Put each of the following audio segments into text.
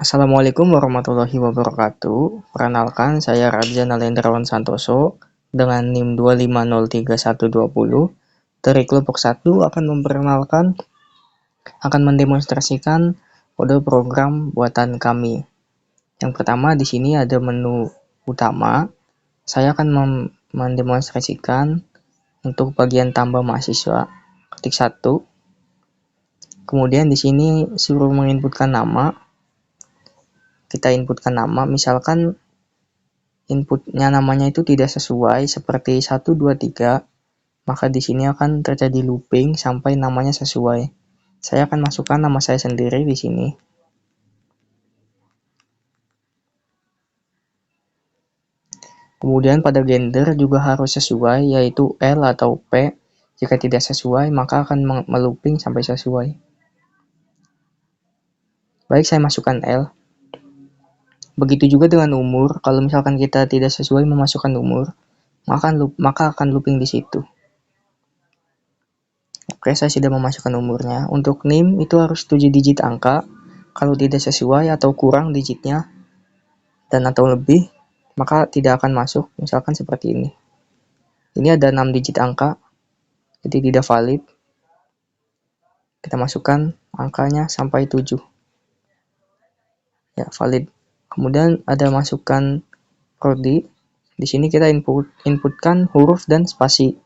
Assalamualaikum warahmatullahi wabarakatuh. Perkenalkan, saya Raja Nalendrawan Santoso dengan NIM 2503120 dari kelompok 1 akan mendemonstrasikan kode program buatan kami. Yang pertama di sini ada menu utama. Saya akan mendemonstrasikan untuk bagian tambah mahasiswa. Ketik 1. Kemudian di sini suruh menginputkan nama. Kita inputkan nama, misalkan inputnya namanya itu tidak sesuai seperti 1, 2, 3, maka di sini akan terjadi looping sampai namanya sesuai. Saya akan masukkan nama saya sendiri di sini. Kemudian pada gender juga harus sesuai, yaitu L atau P. Jika tidak sesuai, maka akan melooping sampai sesuai. Baik, saya masukkan L. Begitu juga dengan umur. Kalau misalkan kita tidak sesuai memasukkan umur, maka akan looping di situ. Oke, saya sudah memasukkan umurnya. Untuk NIM itu harus 7 digit angka. Kalau tidak sesuai atau kurang digitnya dan atau lebih, maka tidak akan masuk. Misalkan seperti ini. Ini ada 6 digit angka, jadi tidak valid. Kita masukkan angkanya sampai 7. Ya, valid. Kemudian ada masukkan prodi. Di sini kita inputkan huruf dan spasi.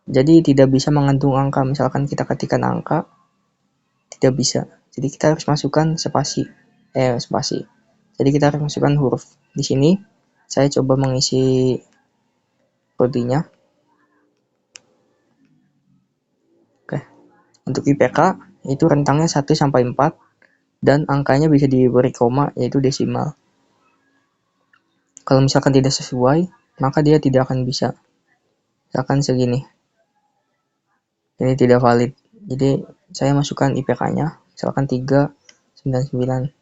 Jadi tidak bisa mengandung angka. Misalkan kita ketikkan angka, tidak bisa. Jadi kita harus masukkan spasi. Jadi kita harus masukkan huruf. Di sini saya coba mengisi prodinya. Oke. Untuk IPK itu rentangnya 1 sampai 4 dan angkanya bisa diberi koma, yaitu desimal. Kalau misalkan tidak sesuai, maka dia tidak akan bisa. Misalkan segini. Ini tidak valid. Jadi saya masukkan IPK-nya, misalkan 399.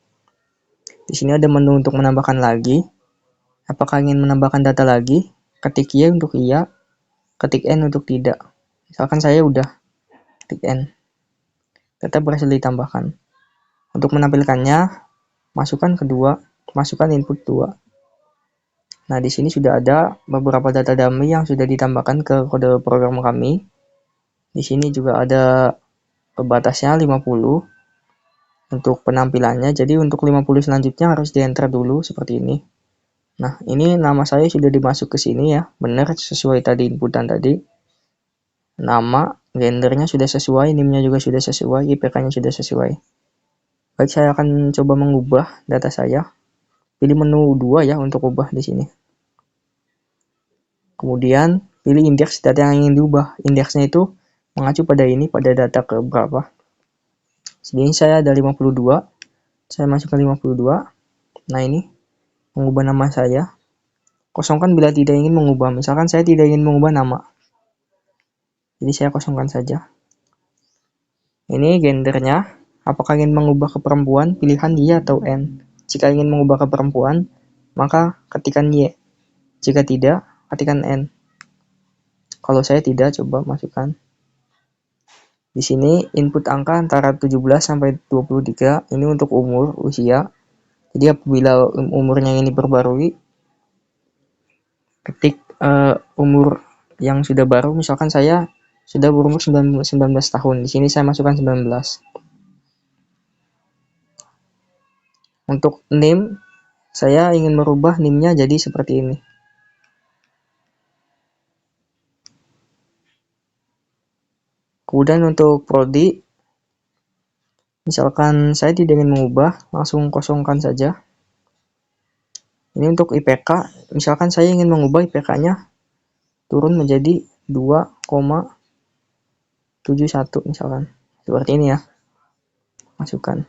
Di sini ada menu untuk menambahkan lagi. Apakah ingin menambahkan data lagi? Ketik Y untuk iya, ketik N untuk tidak. Misalkan saya udah ketik N. Data berhasil ditambahkan. Untuk menampilkannya, masukkan input 2. Nah, di sini sudah ada beberapa data dummy yang sudah ditambahkan ke kode program kami. Di sini juga ada batasnya 50 untuk penampilannya. Jadi untuk 50 selanjutnya harus di-enter dulu seperti ini. Nah, ini nama saya sudah dimasuk ke sini ya. Benar sesuai tadi inputan tadi. Nama, gendernya sudah sesuai, NIM-nya juga sudah sesuai, IPK-nya sudah sesuai. Baik, saya akan coba mengubah data saya. Pilih menu 2 ya untuk ubah di sini. Kemudian pilih indeks data yang ingin diubah. Indeksnya itu mengacu pada ini, pada data ke berapa. Sini saya ada 52. Saya masukkan 52. Nah, ini mengubah nama saya. Kosongkan bila tidak ingin mengubah. Misalkan saya tidak ingin mengubah nama. Jadi saya kosongkan saja. Ini gendernya. Apakah ingin mengubah ke perempuan? Pilihan Y atau N. Jika ingin mengubah ke perempuan, maka ketikkan Y. Jika tidak, ketikkan N. Kalau saya tidak, coba masukkan. Di sini input angka antara 17 sampai 23. Ini untuk umur, usia. Jadi apabila umurnya ini diperbarui, ketik umur yang sudah baru. Misalkan saya sudah berumur 19 tahun. Di sini saya masukkan 19. Untuk NIM, saya ingin merubah NIM-nya jadi seperti ini. Kemudian untuk prodi, misalkan saya tidak ingin mengubah, langsung kosongkan saja. Ini untuk IPK, misalkan saya ingin mengubah IPK-nya turun menjadi 2,71 misalkan. Seperti ini ya. Masukkan.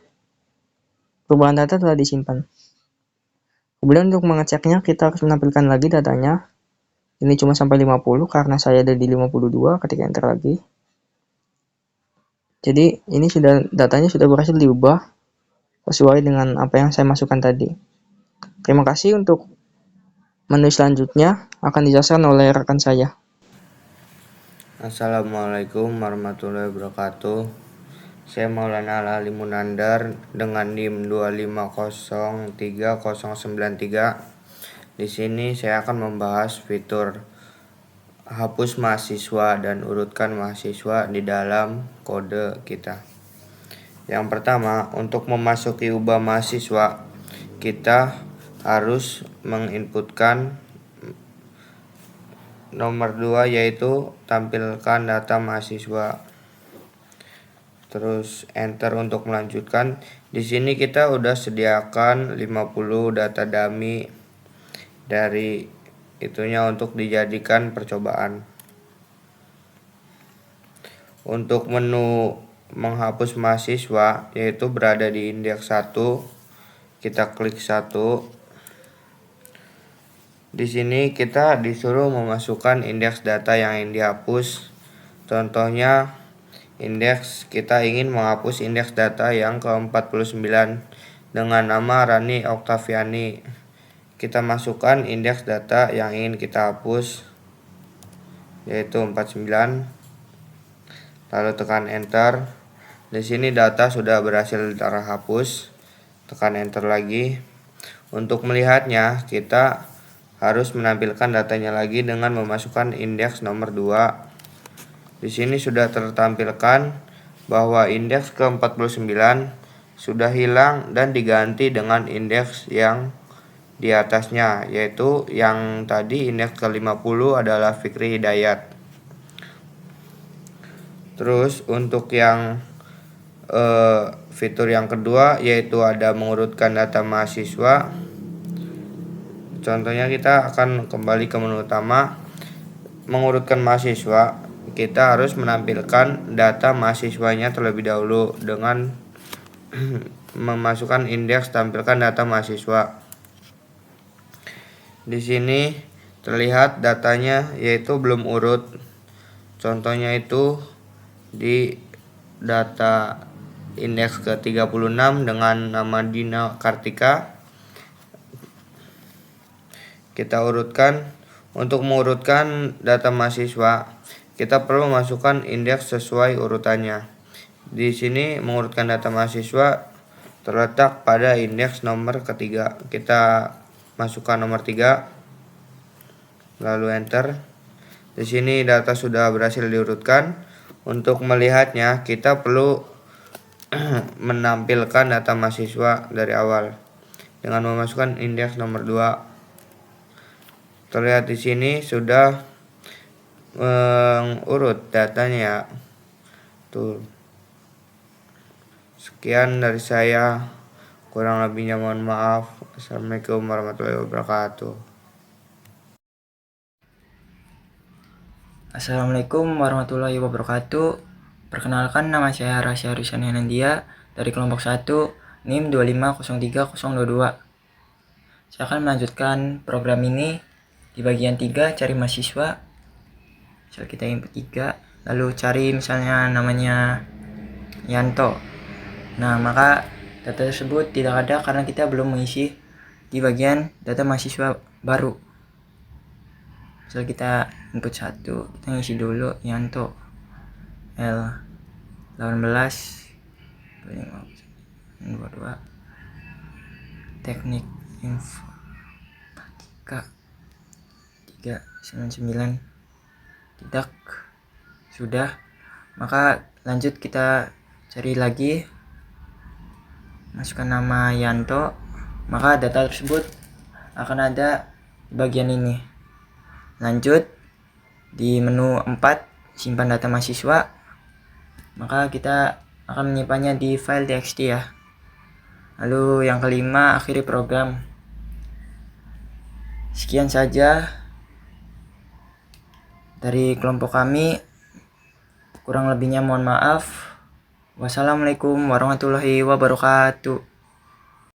Perubahan data telah disimpan. Kemudian untuk mengeceknya, kita harus menampilkan lagi datanya. Ini cuma sampai 50 karena saya ada di 52, ketika enter lagi. Jadi ini datanya sudah berhasil diubah sesuai dengan apa yang saya masukkan tadi. Terima kasih. Untuk menu selanjutnya akan dijelaskan oleh rekan saya. Assalamualaikum warahmatullahi wabarakatuh. Saya Maulana Ali Munandar dengan NIM 2503093. Di sini saya akan membahas fitur hapus mahasiswa dan urutkan mahasiswa di dalam kode kita. Yang pertama, untuk memasuki ubah mahasiswa, kita harus menginputkan nomor 2, yaitu tampilkan data mahasiswa. Terus enter untuk melanjutkan. Di sini kita udah sediakan 50 data dummy dari itunya untuk dijadikan percobaan. Untuk menu menghapus mahasiswa, yaitu berada di indeks 1. Kita klik 1. Di sini kita disuruh memasukkan indeks data yang ingin dihapus. Contohnya, kita ingin menghapus indeks data yang ke-49 dengan nama Rani Oktaviani. Kita masukkan indeks data yang ingin kita hapus, yaitu 49. Lalu tekan enter. Di sini data sudah berhasil terhapus. Tekan enter lagi. Untuk melihatnya, kita harus menampilkan datanya lagi dengan memasukkan indeks nomor 2. Di sini sudah tertampilkan bahwa indeks ke-49 sudah hilang dan diganti dengan indeks yang di atasnya, yaitu yang tadi indeks ke-50 adalah Fikri Hidayat. Terus untuk yang fitur yang kedua, yaitu ada mengurutkan data mahasiswa. Contohnya kita akan kembali ke menu utama. Mengurutkan mahasiswa, kita harus menampilkan data mahasiswanya terlebih dahulu dengan memasukkan indeks tampilkan data mahasiswa. Di sini terlihat datanya yaitu belum urut. Contohnya itu di data indeks ke-36 dengan nama Dina Kartika. Kita urutkan. Untuk mengurutkan data mahasiswa, kita perlu memasukkan indeks sesuai urutannya. Di sini mengurutkan data mahasiswa terletak pada indeks nomor ketiga. Kita masukkan nomor 3, lalu enter. Di sini data sudah berhasil diurutkan. Untuk melihatnya, kita perlu menampilkan data mahasiswa dari awal dengan memasukkan indeks nomor 2. Terlihat di sini sudah mengurut datanya. Tuh. Sekian dari saya. Kurang lebihnya mohon maaf. Assalamualaikum warahmatullahi wabarakatuh. Assalamualaikum warahmatullahi wabarakatuh. Perkenalkan, nama saya Rasya Rusania Nandia dari kelompok 1 NIM 2503022. Saya akan melanjutkan program ini di bagian 3, cari mahasiswa. Misal kita input 3, lalu cari misalnya namanya Yanto. Nah, maka data tersebut tidak ada karena kita belum mengisi di bagian data mahasiswa baru. Misal kita input 1, kita ngisi dulu Yanto L 18 22 teknik informatika 399 tidak. Sudah, maka lanjut kita cari lagi, masukkan nama Yanto, maka data tersebut akan ada di bagian ini. Lanjut di menu 4, simpan data mahasiswa, maka kita akan menyimpannya di file txt ya. Lalu yang kelima, akhiri program. Sekian saja dari kelompok kami. Kurang lebihnya mohon maaf. Wassalamualaikum warahmatullahi wabarakatuh.